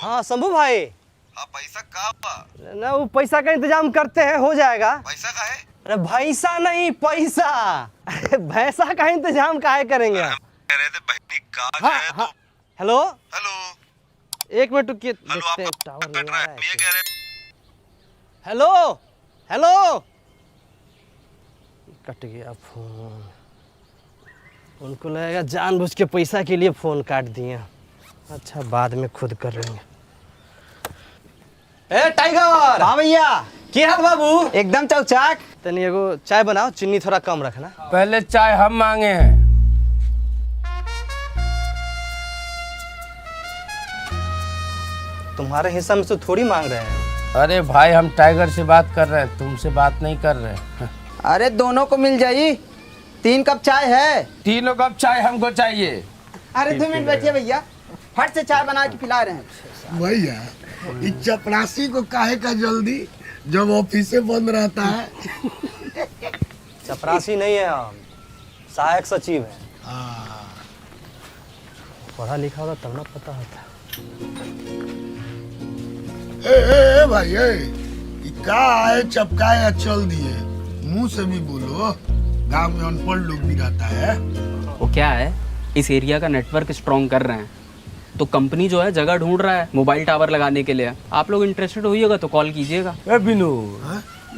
हाँ शंभू भाई। हाँ पैसा कहाँ? ना वो पैसा का इंतजाम करते हैं, हो जाएगा। पैसा का है? अरे भैसा नहीं पैसा। भैसा का इंतजाम काहे करेंगे आप? कह रहे थे बहनी कहाँ हाँ, है हाँ, तो। हेलो हेलो एक मिनट रुकिए, हेलो देखते हैं आपका टावर कट नहीं रहा आ है, रहा है ये क्या। कह रहे। हेलो हेलो कट गया फोन। उनको लगेगा जानबूझ के पैसा के लिए फोन काट दिए। अच्छा बाद में खुद कर लेंगे। ए टाइगर। हाँ भैया। की हाल बाबू? एकदम चौचाक। तनी एगो चाय बनाओ, चीनी थोड़ा कम रखना। पहले चाय हम मांगे हैं। तुम्हारे हिस्सा में तो थोड़ी मांग रहे हैं। अरे भाई हम टाइगर से बात कर रहे हैं, तुमसे बात नहीं कर रहे हैं। अरे दोनों को मिल जाई। 3 कप चाय है। तीनों कप चाय हमको चाहिए। अरे 2 मिनट बैठिए भैया, फट से चाय बना के पिला रहे हैं। भैया इस चपरासी को काहे का जल्दी, जब ऑफिसे बंद रहता है। चपरासी नहीं है हम, सहायक सचिव है। पढ़ा लिखा होता तब ना पता होता। ए भाई ई का आए चपकाए या चल दिए, मुंह से भी बोलो। गांव में अनपढ़ लोग भी रहता है। वो क्या है, इस एरिया का नेटवर्क स्ट्रॉन्ग कर रहे हैं, तो कंपनी जो है जगह ढूंढ रहा है मोबाइल टावर लगाने के लिए। आप लोग इंटरेस्टेड होइएगा तो कॉल कीजिएगा। ए बिनू,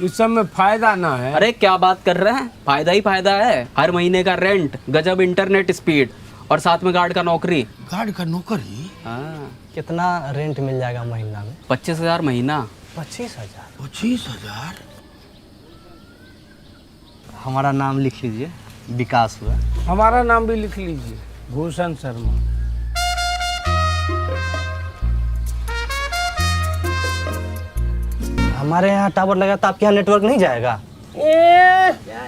इस सब में फायदा ना है। अरे क्या बात कर रहे हैं, फायदा ही फायदा है। हर महीने का रेंट, गजब इंटरनेट स्पीड और साथ में गार्ड का नौकरी। गार्ड का नौकरी? हाँ, कितना रेंट मिल जाएगा महीना में? 25,000 महीना। 25,000? 25,000? हमारा नाम लिख लीजिए, विकास हुआ। हमारा नाम भी लिख लीजिए, भूषण शर्मा। हमारे यहाँ टावर लगा तो आपके यहाँ नेटवर्क नहीं जाएगा?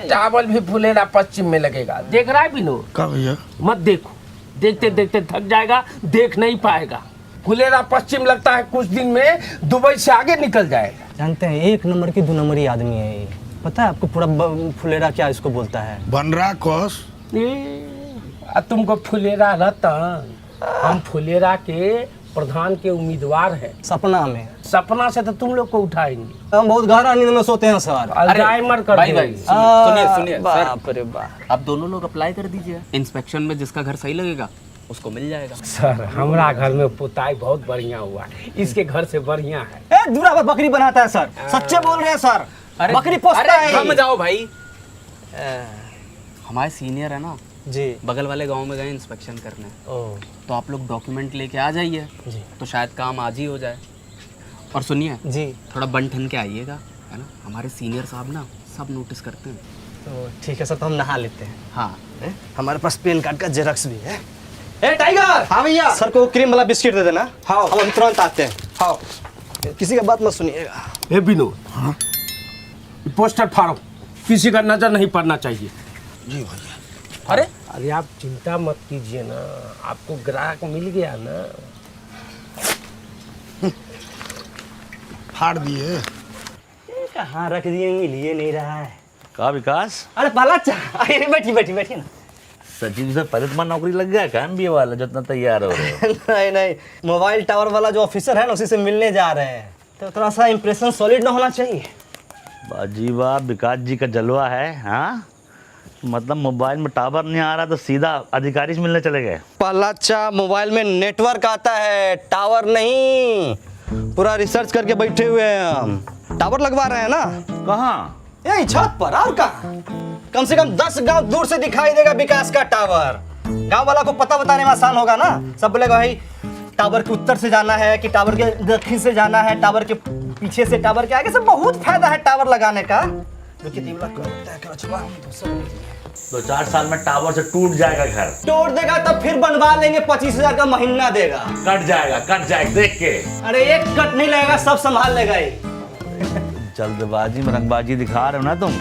चावल भी फुलेरा पश्चिम में लगेगा। देख रहा है बिनू? का भैया? मत देखो, देखते देखते थक जाएगा, देख नहीं पाएगा। फुलेरा पश्चिम लगता है कुछ दिन में दुबई से आगे निकल जाएगा। जानते हैं 1 नंबर की 2 नंबरी आदमी है ये। पता है आपको पूरा फुलेरा क्या इसको बोलता है? बनरा कोस। तुमको फुलेरा रतन, हम फुलेरा के प्रधान के उम्मीदवार हैं। सपना में? सपना से तो तुम लोग को उठाएंगे। हम बहुत गहरा नींद में सोते हैं सर। अल्जाइमर कर भाई देंगे। सुनिए सर, बाप रे बाप। आप दोनों लोग अप्लाई कर दीजिए। इंस्पेक्शन में जिसका घर सही लगेगा उसको मिल जाएगा। सर हमारा घर में पुताई बहुत बढ़िया हुआ, इसके घर से बढ़िया है। ए दूरा पर बकरी बनाता है सर, सच्चे बोल रहे हैं सर। बकरी पोसता है। थम जाओ भाई। हमारे सीनियर है ना जी, बगल वाले गांव में गए इंस्पेक्शन करने, ओ तो आप लोग डॉक्यूमेंट लेके आ जाइए जी तो शायद काम आज ही हो जाए। और सुनिए, जी, थोड़ा बन ठन के आइएगा, है ना। हमारे सीनियर साहब ना सब नोटिस करते हैं। तो ठीक है सर, तो हम नहा लेते हैं। हाँ, हमारे पास पैन कार्ड का जेरॉक्स भी है। ए टाइगर। हाँ भैया। सर को क्रीम वाला बिस्किट दे देना। हाँ। हम अभी तुरंत आते हैं। हाँ। किसी का बात मत सुनिएगा। ए बिनू, पोस्टर फाड़ो, किसी का नजर नहीं पड़ना चाहिए। जी भैया। अरे अरे आप चिंता मत कीजिए ना, आपको ग्राहक मिल गया ना। फाड़ दिए। कहाँ रख दिए, मिल ही नहीं रहा है। का विकास? अरे पाला अरे बैठी बैठी बैठी ना। सचिन से पहले तुम्हारा नौकरी लग गया क्या? MBA वाला जितना तैयार हो रहे हो। नहीं नहीं, मोबाइल टावर वाला जो ऑफिसर है ना उसी से मिलने जा रहे हैं, तो थोड़ा सा इंप्रेशन सॉलिड ना होना चाहिए। बाजी वाह, विकास जी का जलवा है। हाँ मतलब मोबाइल में टावर नहीं आ रहा तो सीधा अधिकारी से मिलने चले गए। पलाचा, मोबाइल में नेटवर्क आता है, टावर नहीं। पूरा रिसर्च करके बैठे हुए हैं हम। टावर लगवा रहे हैं ना। कहाँ? यही छत पर, और कहाँ? कम से कम 10 गांव दूर से दिखाई देगा विकास का टावर। गांव वाला को पता बताने में आसान होगा ना। सब बोलेगा भाई टावर के उत्तर से जाना है कि टावर के दक्षिण से जाना है, टावर के पीछे से, टावर के आगे से। बहुत फायदा है टावर लगाने का। 2-4 साल में टावर से टूट जाएगा घर। तोड़ देगा तब फिर बनवा लेंगे, 25,000 का महीना देगा। कट जाएगा देख के। अरे एक कट नहीं लगेगा, सब संभाल लेगा ये। जल्दबाजी में रंगबाजी दिखा रहे हो ना तुम।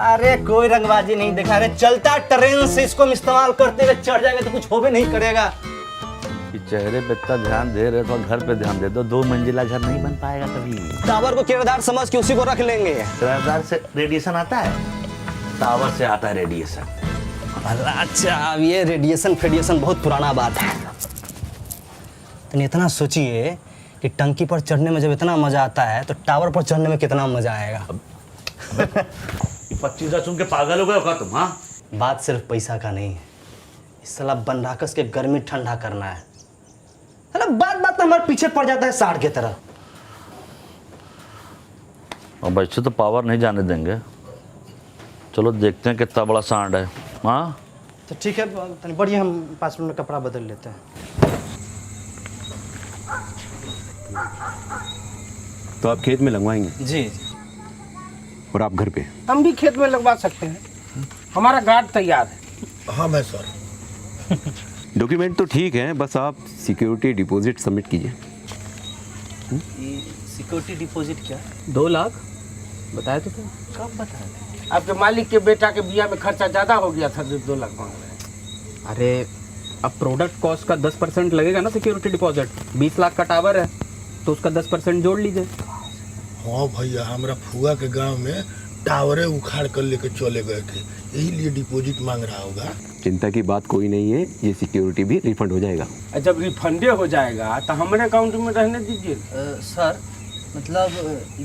अरे कोई रंगबाजी नहीं दिखा रहे, चलता ट्रेन से इसको हम इस्तेमाल करते हुए चढ़ जाएंगे तो कुछ हो भी नहीं करेगा। कि चेहरे पे इतना ध्यान दे रहे हो तो घर पे ध्यान दे दो। 2 मंजिला घर नहीं बन पाएगा कभी। टावर को किरदार समझ के उसी को रख लेंगे। किराएदार से रेडिएशन आता है, टावर से आता है रेडिएशन। अच्छा, अब ये रेडिएशन फेडिएशन बहुत पुराना बात है। तो इतना सोचिए कि टंकी पर चढ़ने में जब इतना मजा आता है तो टावर पर चढ़ने में कितना मजा आएगा। 25,000 सुन के पागल हो गए हो क्या तुम? हाँ, बात सिर्फ पैसा का नहीं है, इस साला बनराकस के गर्मी ठंडा करना है। साला बात बात में हमारे पीछे पड़ जाता है सांड की तरह। अब ऐसे तो पावर नहीं जाने देंगे। चलो देखते हैं कितना बड़ा सांड है। हाँ तो ठीक है, तनी बढ़िए, हम 5 मिनट में कपड़ा बदल लेते हैं। तो आप खेत में लगवाएंगे जी और आप घर पे? हम भी खेत में लगवा सकते हैं, हमारा गार्ड तैयार है। हाँ मैं सर। डॉक्यूमेंट तो ठीक है, बस आप सिक्योरिटी डिपॉजिट सबमिट कीजिए। सिक्योरिटी डिपॉजिट क्या? 2 लाख बताया तो थे। कब बताया? आपके मालिक के बेटा के बिया में खर्चा ज़्यादा हो गया था, 2 लाख मांग रहे हैं। अरे अब प्रोडक्ट कॉस्ट का 10% लगेगा ना सिक्योरिटी डिपॉजिट। 20 लाख का टावर है तो उसका 10% जोड़ लीजिए। हाँ भैया, हमारा फुआ के गांव में टावरे उखाड़ कर लेके चले गए थे, यही लिए डिपॉजिट मांग रहा होगा। चिंता की बात कोई नहीं है, ये सिक्योरिटी भी रिफंड हो जाएगा। और जब रिफंडे हो जाएगा तो हमारे अकाउंट में रहने दीजिए। सर मतलब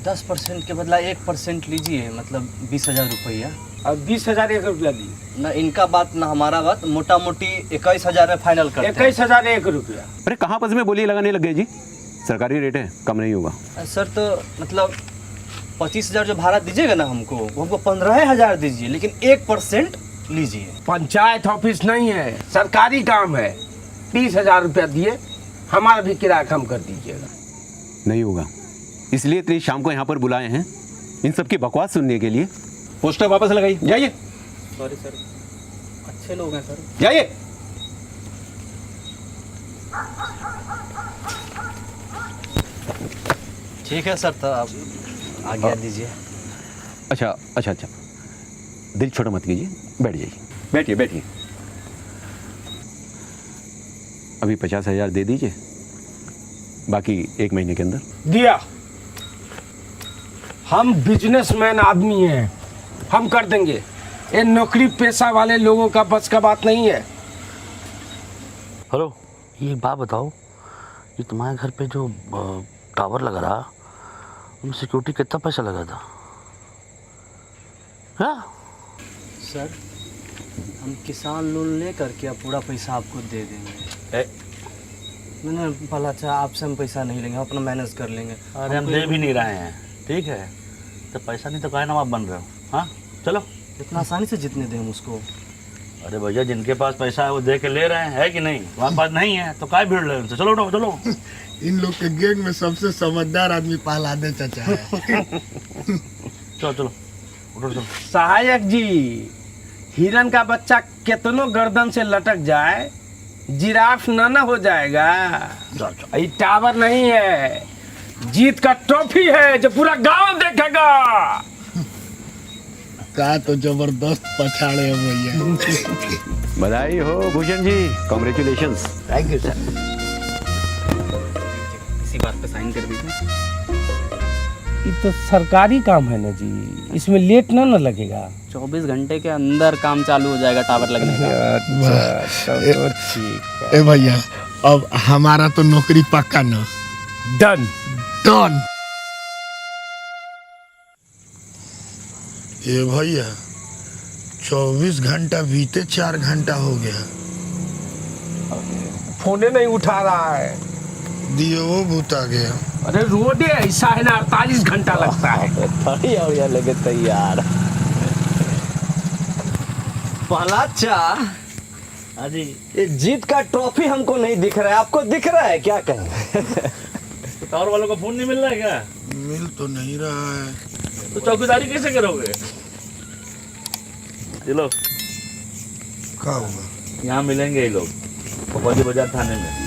10% के बदला 1% लीजिए, मतलब 20,000 रुपया। अब 20,000 1 रुपया दिए। ना इनका बात ना हमारा बात, मोटा मोटी 21,000 में फाइनल करते हैं। 21,000 1 रुपया। अरे कहाँ पस में बोली लगाने लग गए जी, सरकारी रेट है, कम नहीं होगा। सर तो मतलब 25,000 जो भाड़ा दीजिएगा ना हमको, वो हमको 15,000 दीजिए, लेकिन 1% लीजिए। पंचायत ऑफिस नहीं है, सरकारी काम है। 20,000 रुपया दिए, हमारा भी किराया कम कर दीजिएगा। नहीं होगा, इसलिए तो शाम को यहाँ पर बुलाए हैं, इन सब की बकवास सुनने के लिए। पोस्टर वापस लगाइए, जाइए। सॉरी सर, अच्छे लोग हैं सर। जाइए। ठीक है सर, तो आप आज्ञा दीजिए। अच्छा अच्छा अच्छा, दिल छोटा मत कीजिए, बैठ जाइए। बैठिए बैठिए। अभी 50,000 दे दीजिए, बाकी 1 महीने के अंदर। दिया। हम बिजनेसमैन आदमी हैं, हम कर देंगे। ये नौकरी पेशा वाले लोगों का बस का बात नहीं है। हेलो, ये एक बात बताओ, ये तुम्हारे घर पे जो टावर लगा रहा, उनमें सिक्योरिटी कितना पैसा लगा था? हाँ सर हम किसान लोन ले करके अब पूरा पैसा आपको दे देंगे। मैंने बोला अच्छा आपसे हम पैसा नहीं लेंगे, हम अपना मैनेज कर लेंगे। अरे हम दे भी नहीं रहे हैं, ठीक है? तो पैसा नहीं तो काहे ना आप बन रहे हो? हाँ चलो। इतना आसानी से जितने दें हम उसको? अरे भैया, जिनके पास पैसा है वो दे के ले रहे हैं, है कि नहीं? हमारे पास नहीं है तो काहे भीड़ रहे उनसे? चलो उठो चलो। इन लोग के गैंग में सबसे समझदार आदमी पहलादे चाचा है। चलो चलो उठो चलो। सहायक जी, हिरन का बच्चा कितनों गर्दन से लटक जाए, जिराफ ना हो जाएगा। ये टावर नहीं है, जीत का ट्रॉफी है जो पूरा गांव देखेगा। का तो जबरदस्त पछाड़े है भैया। बधाई हो Bhushan ji, congratulations. Thank you sir. इसी बात पे साइन कर दीजिए। ये तो सरकारी काम है ना जी, इसमें लेट ना लगेगा। 24 घंटे के अंदर काम चालू हो जाएगा टावर लगने का। अच्छा, तो ठीक है। ए भैया, अब हमारा तो नौकरी पक्का ना। डन। डन। ये भैया 24 घंटा बीते 4 घंटा हो गया, फोने नहीं उठा रहा है। दियो वो भूत आ गया। अरे रोडे ऐसा है ना, 48 घंटा लगता है। थोड़ी और लगे तैयार। पलाचा, हाँ जी। ये जीत का ट्रॉफी हमको नहीं दिख रहा है, आपको दिख रहा है क्या? कहीं तो टावर वालों का फोन नहीं मिल रहा है क्या? मिल तो नहीं रहा है। तो चौकीदारी कैसे करोगे? चलो क्या होगा? यहाँ मिलेंगे ये लोग भोपाली बाजार थाने में।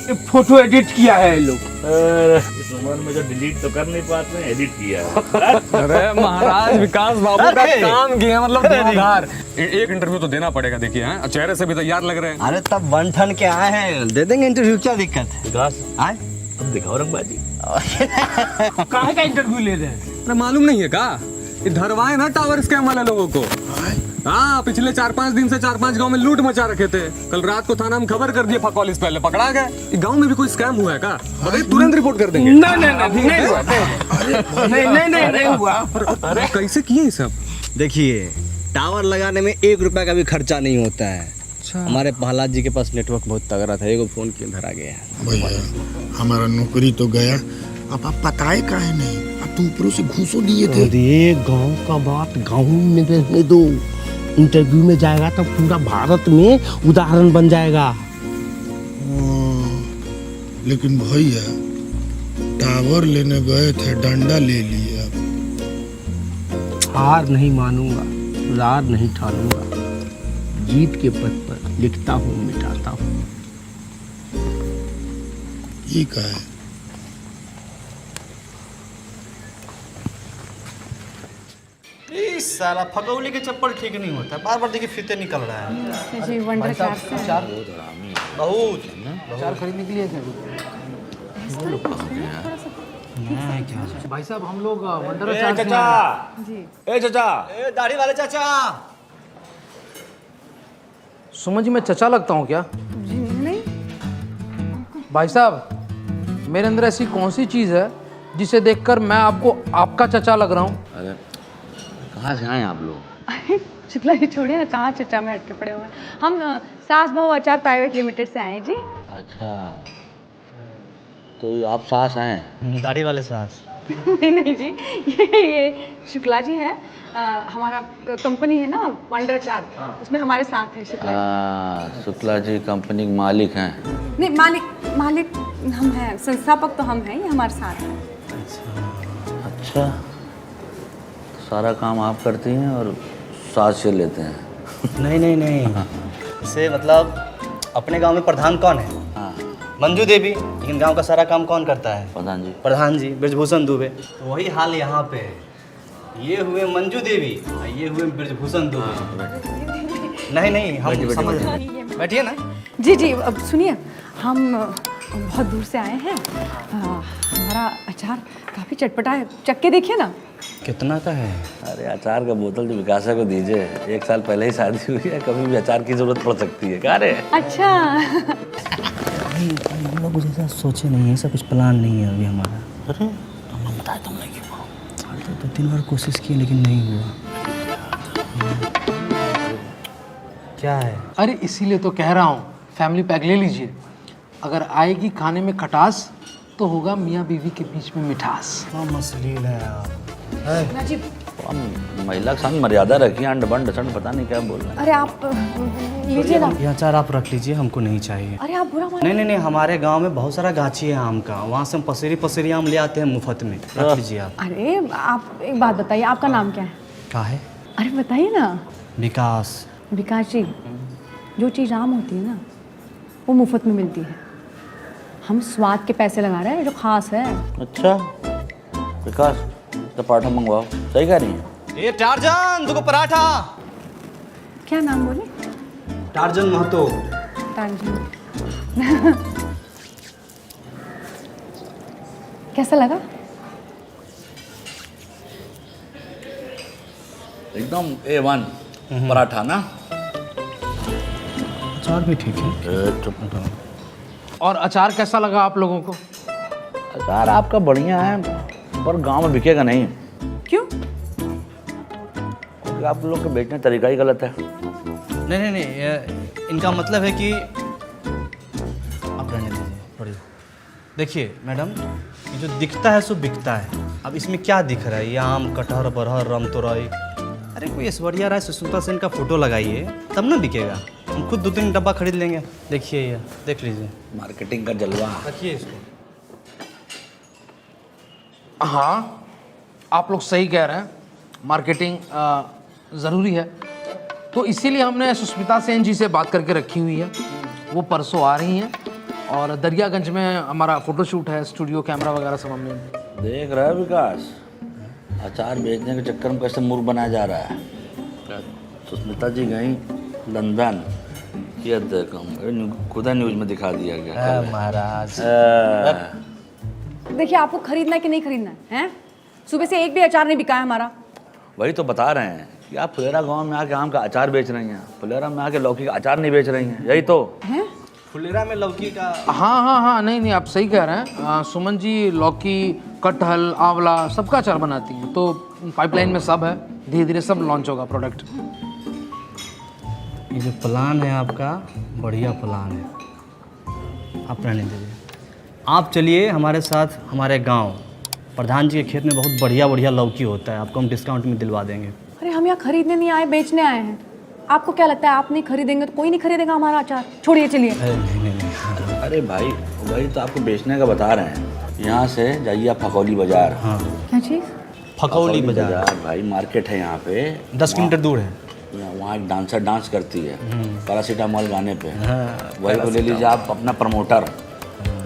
ये फोटो एडिट किया है ये लोग। इस उम्र में जो डिलीट तो कर नहीं पाते हैं, एडिट किया है। अरे महाराज विकास बाबू का काम किया, मतलब धुआंधार। एक इंटरव्यू तो देना पड़ेगा, देखिए हैं, चेहरे से भी तैयार लग रहे हैं। अरे तब 1 टन के आए हैं, दे देंगे इंटरव्यू, क्या दिक्कत है? विकास आए अब दिखाओ रंगबाजी। काहे का इंटरव्यू ले रहे हैं? अरे मालूम नहीं है का ये धरवाए ना टावर स्कैम वाले लोगों को। हाँ, पिछले 4-5 दिन से 4-5 गांव में लूट मचा रखे थे। कल रात को थाना में खबर कर दिए, फकौलिस पहले पकड़ा गए। ये गांव में भी कोई स्कैम हुआ है क्या? बताइए, तुरंत रिपोर्ट कर देंगे। नहीं हुआ। अरे कैसे किए ये सब? देखिए, टावर लगाने में 1 रुपया का भी खर्चा नहीं होता है। हमारे प्रहलाद जी के पास नेटवर्क बहुत तगड़ा था, एगो फोन किया धरा गया है। भैया हमारा नौकरी तो गया, अब आप बताए काहे नहीं? अब तो ऊपरों से घूसो लिए थे। अरे गांव का बात गांव में रहने दो, इंटरव्यू में जाएगा तो पूरा भारत में उदाहरण बन जाएगा। लेकिन भैया टावर लेने गए थे, डंडा ले लिया। हार नहीं मानूंगा, रार नहीं ठानूंगा, जीत के पद पर लिखता हूँ मिटाता हूँ। ये क्या है? इस साला फगौली के चप्पल ठीक नहीं होता, बार बार देखिए फीते निकल रहा है। जी वंडर कार से बहुत चार खरीदने के लिए थे। भाई साहब हम लोग वंडर चाचा, ए दाढ़ी वाले चाचा। सुमन जी, मैं चचा लगता हूँ क्या? जी नहीं। भाई साहब, मेरे अंदर ऐसी कौन सी चीज़ है जिसे देखकर मैं आपको आपका चचा लग रहा हूँ? अरे कहाँ से आए आप लोग? शुक्ला जी छोड़िए ना, कहाँ चचा में अटके पड़े हुए हैं। हम सास बहू अचार प्राइवेट लिमिटेड से आए हैं जी। अच्छा, तो आप सास हैं? दाढ़ी वाले सास। नहीं जी, ये शुक्ला जी है। हमारा कंपनी है ना वंडर चार, उसमें हमारे साथ है शुक्ला जी। शुक्ला जी कंपनी के मालिक हैं? नहीं, मालिक हम हैं, संस्थापक तो हम हैं, ये हमारे साथ हैं। अच्छा, सारा काम आप करती हैं और सास से लेते हैं? नहीं से मतलब अपने गांव में प्रधान कौन है? हाँ, मंजू देवी। लेकिन गांव का सारा काम कौन करता है? प्रधान जी ब्रजभूषण दुबे। तो वही हाल यहाँ पे है। ये हुए मंजू देवी और ये हुए ब्रजभूषण दुबे। नहीं हम समझ रहे हैं। बैठिए ना। जी अब सुनिए, हम बहुत दूर से आए हैं। हमारा अचार काफ़ी चटपटा है, चख के देखिए ना। कितना का है? अरे अचार का बोतल तो विकासा को दीजिए, 1 साल पहले ही शादी हुई है, कभी भी अचार की जरूरत पड़ सकती है। क्या रे? अच्छा। हम लोग कुछ ऐसा सोचे नहीं है, ऐसा कुछ प्लान नहीं है अभी हमारा। अरे तुमने बताया तुम नहीं क्यों? तो 3 बार कोशिश की लेकिन नहीं हुआ। क्या है? अरे इसीलिए तो कह रहा हूँ, फैमिली पैक ले लीजिए। अगर आएगी खाने में खटास तो होगा मियाँ बीवी के बीच में मिठास। मसलील है आप। महिला के सामने मर्यादा रखिए, अंड बंड सण पता नहीं क्या बोल रहे हैं। अरे आप लीजिए ना। ये अचार आप रख लीजिए, हमको नहीं चाहिए। अरे आप बुरा नहीं, हमारे गांव में बहुत सारा गाछी है आम का, वहाँ से हम पसेरी आम ले आते हैं मुफ्त में। रख लीजिए आप। अरे आप एक बात बताइए, आपका नाम क्या है? क्या है? अरे बताइए ना। विकास जी, जो चीज़ आम होती है ना वो मुफ्त में मिलती है। हम स्वाद के पैसे लगा रहे हैं, जो खास है। अच्छा विकास, तो पराठा मंगवाओ। सही कह रही है ये टार्जन, तुमको पराठा। क्या नाम बोले? टार्जन महतो। कैसा लगा? एकदम A1 पराठा ना। अचार भी ठीक है। और अचार कैसा लगा आप लोगों को? अचार आपका बढ़िया है, पर गांव में बिकेगा नहीं। क्यों? क्योंकि आप लोग का बेचने का तरीका ही गलत है। नहीं, इनका मतलब है कि आप रहने दीजिए थोड़ी। देखिए मैडम, ये जो दिखता है सो बिकता है। अब इसमें क्या दिख रहा है? ये आम, कटहर, बरहर, रमतोरई। अरे कोई ऐश्वर्या राय, सुष्मिता सेन का फोटो लगाइए, तब ना बिकेगा। हम खुद 2-3 डब्बा खरीद लेंगे। देखिए ये, देख लीजिए। मार्केटिंग का जलवा। रखिए इसको। हाँ, आप लोग सही कह रहे हैं, मार्केटिंग ज़रूरी है। तो इसीलिए हमने सुष्मिता सेन जी से बात करके रखी हुई है। वो परसों आ रही हैं और दरियागंज में हमारा फोटोशूट है, स्टूडियो कैमरा वगैरह सब हमने। देख रहा है विकास, अचार बेचने के चक्कर में कैसे मूर्ख बनाया जा रहा है। सुष्मिता जी गई लंदन, ये देखो खुदा न्यूज में दिखा दिया गया। महाराज, देखिए आपको खरीदना है कि नहीं खरीदना है? सुबह से एक भी अचार नहीं बिका है हमारा। वही तो बता रहे हैं कि आप फुलेरा गांव में आके आम का अचार बेच रही हैं, फुलेरा में आके लौकी का अचार नहीं बेच रही हैं, यही तो। फुलेरा में लौकी का हाँ हाँ हाँ, नहीं आप सही कह रहे हैं। सुमन जी लौकी, कटहल, आंवला सबका अचार बनाती हैं, तो पाइपलाइन में सब है, धीरे धीरे सब लॉन्च होगा प्रोडक्ट। ये जो प्लान है आपका बढ़िया प्लान है, आप रहने दीजिए। आप चलिए हमारे साथ हमारे गांव, प्रधान जी के खेत में बहुत बढ़िया बढ़िया लौकी होता है, आपको हम डिस्काउंट में दिलवा देंगे। अरे हम यहाँ खरीदने नहीं आए, बेचने आए हैं। आपको क्या लगता है आप नहीं खरीदेंगे तो कोई नहीं खरीदेगा हमारा अचार? छोड़िए, चलिए। नहीं। अरे भाई वही तो आपको बेचने का बता रहे हैं। यहाँ से जाइए आप फकौली बाजार। हाँ, क्या चीज़? फकौली बाजार भाई मार्केट है यहाँ पे, 10 किलोमीटर दूर है। वहाँ एक डांसर डांस करती है पैरासीटामोल गाने पे, वही को ले लीजिए आप अपना प्रमोटर,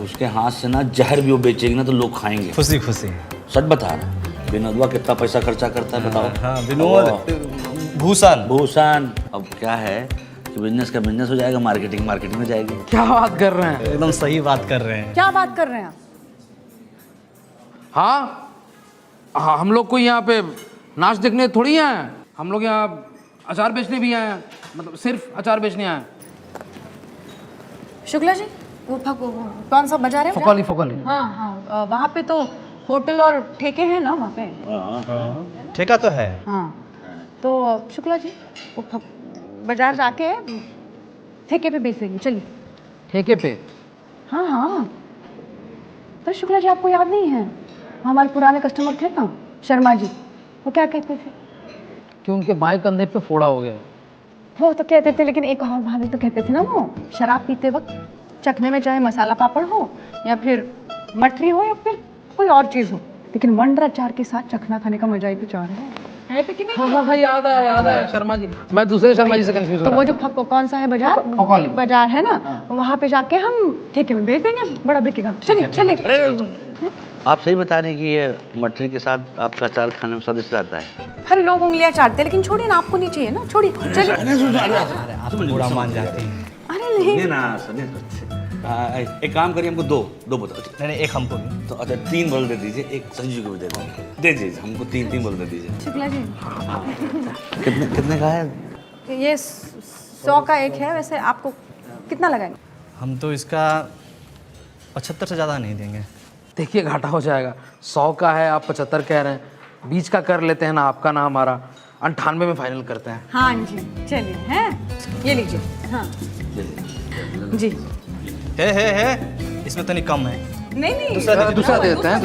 उसके हाथ से ना जहर भी वो बेचेगी ना तो लोग खाएंगे खुशी खुशी। सच बता रहे। विनोदवा कितना पैसा खर्चा करता है बताओ। हाँ, विनोद भूषण। अब क्या है कि बिजनेस का बिजनेस हो जाएगा, मार्केटिंग मार्केटिंग में जाएगी। क्या बात कर रहे हैं? एकदम सही बात कर रहे हैं। क्या बात कर रहे हैं आप? हाँ, हम लोग कोई यहाँ पे नाच देखने थोड़ी आए हैं, हम लोग यहाँ अचार बेचने भी आए हैं, मतलब सिर्फ अचार बेचने आए हैं। शुक्ला जी, वो कौन सा बाजार है? फकौली। हाँ, वहाँ पे तो होटल और ठेके हैं ना वहाँ पे? ठेका तो है। हाँ, तो शुक्ला जी वो बाजार जाके ठेके पे बेच देंगे, चलिए। ठेके पे? हाँ। तो शुक्ला जी आपको याद नहीं है, हमारे पुराने कस्टमर थे ना शर्मा जी, वो क्या कहते थे कि उनके बाएं कंधे पे फोड़ा हो गया? वो तो कहते थे, लेकिन एक और भाभी तो कहते थे ना, वो शराब पीते वक्त चखने में चाहे मसाला पापड़ हो या फिर मठरी हो या फिर कोई और चीज़ हो, लेकिन वंडर अचार के साथ चखना खाने का मजा ही कुछ और है कि नहीं? हाँ, याद आया शर्मा जी, मैं दूसरे शर्मा जी से कंफ्यूज। तो वो जो कौन सा है बाजार है ना, वहाँ पे जाके हम ठेके में बेच देंगे, बड़ा बिकेगा। चलिए। आप सही बता रहे हैं कि ये मठरी के साथ आपका अचार खाने में स्वादिष्ट रहता है। हर लोग उंगलियां चाटते हैं, लेकिन छोड़िए ना, आपको नहीं चाहिए ना, छोड़िए, चलिए। आप बुरा मान जाती हैं। अरे नहीं ना एक काम करिए, हमको दो बोतल। नहीं, एक हमको भी। तो अच्छा 3 बोतल दे दीजिए, एक संजू को भी दे दीजिए, हमको 3 बोतल दे दीजिए। शुक्ला जी, कितने का है ये 100 का एक है, वैसे आपको कितना लगाएंगे? हम तो इसका 75 से ज़्यादा नहीं देंगे। देखिए घाटा हो जाएगा, 100 का है, आप 75 कह रहे हैं, बीच का कर लेते हैं ना, आपका ना हमारा, 98 में फाइनल करते हैं। हाँ जी, चलिए। हैं, ये लीजिए। हाँ जी। है, इसमें तो नहीं कम है। नहीं, दूसरा दे देते हैं।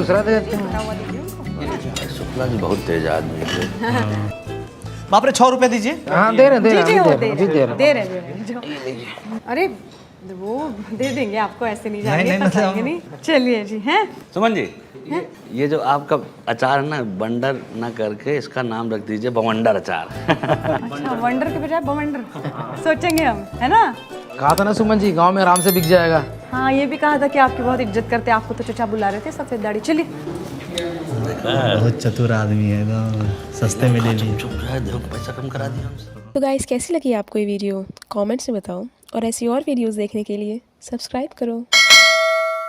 शुक्ला जी बहुत तेज आदमी है। बाप रे, 6 रुपए दीजिए। हाँ, दे रहे अरे वो दे देंगे आपको, ऐसे नहीं जाएंगे, फंसाएंगे नहीं। चलिए जी। हैं सुमन जी, ये जो आपका अचार है ना, बंडर ना करके इसका नाम रख दीजिए बवंडर अचार। अच्छा, वंडर के बजाय बवंडर सोचेंगे हम, है ना? कहा था ना सुमन जी, गांव में आराम से बिक जाएगा। हाँ, ये भी कहा था कि आपकी बहुत इज्जत करते, आपको तो चचा बुला रहे थे, सफेद दाढ़ी। चलिए। बहुत चतुर आदमी है, सस्ते में ले लिए। पैसा कम करा दिया हमसे। तो गाइस, कैसी लगी आपको ये वीडियो? कमेंट्स में बताओ, और ऐसी और वीडियोस देखने के लिए सब्सक्राइब करो।